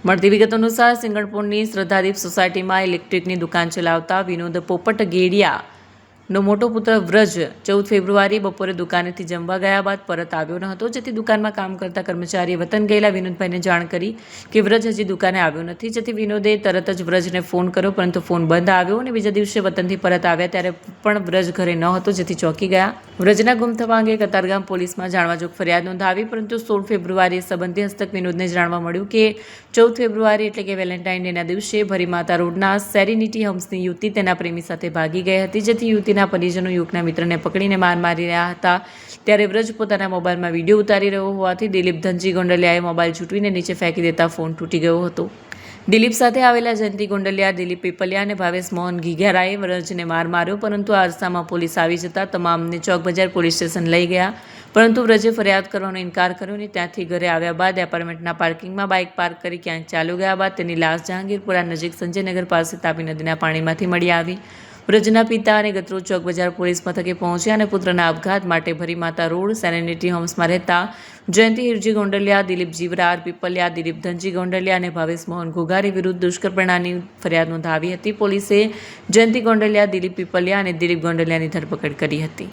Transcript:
મળતી વિગત અનુસાર સિંગણપુરની શ્રદ્ધાદીપ સોસાયટીમાં ઇલેક્ટ્રિકની દુકાન ચલાવતા વિનોદ પોપટ ગેડિયાનો મોટો પુત્ર વ્રજ 14 ફેબ્રુઆરી બપોરે દુકાનેથી જમવા ગયા બાદ પરત આવ્યો ન હતો, જેથી દુકાનમાં કામ કરતા કર્મચારીએ વતન ગયેલા વિનોદભાઈને જાણ કરી કે વ્રજ હજી દુકાને આવ્યો નથી, જેથી વિનોદે તરત જ વ્રજને ફોન કર્યો, પરંતુ ફોન બંધ આવ્યો અને બીજા દિવસે વતનથી પરત આવ્યા ત્યારે પણ વ્રજ ઘરે ન હતો, જેથી ચોંકી ગયા. વ્રજના ગુમ થવા અંગે કતારગામ પોલીસમાં જાણવાજોગ ફરિયાદ નોંધાવી, પરંતુ 16 ફેબ્રુઆરીએ સંબંધી હસ્તક વિનોદને જાણવા મળ્યું કે 14 ફેબ્રુઆરી એટલે કે વેલેન્ટાઇન ડેના દિવસે ભરીમાતા રોડના સેરેનિટી હોમ્સની યુવતી તેના પ્રેમી સાથે ભાગી ગઈ હતી, જેથી યુવતીના પરિજનો યુવકના મિત્રને પકડીને માર મારી રહ્યા હતા. ત્યારે વ્રજ પોતાના મોબાઈલમાં વિડીયો ઉતારી રહ્યો હોવાથી દિલીપ ધનજી ગોંડલિયાએ મોબાઈલ છૂટવીને નીચે ફેંકી દેતા ફોન તૂટી ગયો હતો. દિલીપ સાથે આવેલા જયંતિ ગોંડલિયા, દિલીપ પીપલિયા અને ભાવેશ મોહન ઘીઘેરાએ વ્રજને માર માર્યો, પરંતુ આ અરસામાં પોલીસ આવી જતા તમામને ચોક બજાર પોલીસ સ્ટેશન લઈ ગયા, પરંતુ વ્રજે ફરિયાદ કરવાનો ઇનકાર કર્યો અને ત્યાંથી ઘરે આવ્યા બાદ એપાર્ટમેન્ટના પાર્કિંગમાં બાઇક પાર્ક કરી ક્યાંક ચાલ્યો ગયા બાદ તેની લાશ જહાંગીરપુરા નજીક સંજયનગર પાસે તાપી નદીના પાણીમાંથી મળી આવી. વ્રજના પિતા અને ગતરોજ ચોક બજાર પોલીસ મથકે પહોંચ્યા અને પુત્રના આપઘાત માટે ભરીમાતા રોડ સેરેનિટી હોમ્સમાં રહેતા જયંતિ હિરજી ગોંડલિયા, દિલીપ જીવરાર પીપલિયા, દિલીપ ધનજી ગોંડલિયા અને ભાવેશ મોહન ઘોઘારી વિરુદ્ધ દુષ્કર્મની ફરિયાદ નોંધાવી હતી. પોલીસે જયંતિ ગોંડલિયા, દિલીપ પીપલિયા અને દિલીપ ગોંડલિયાની ધરપકડ કરી હતી.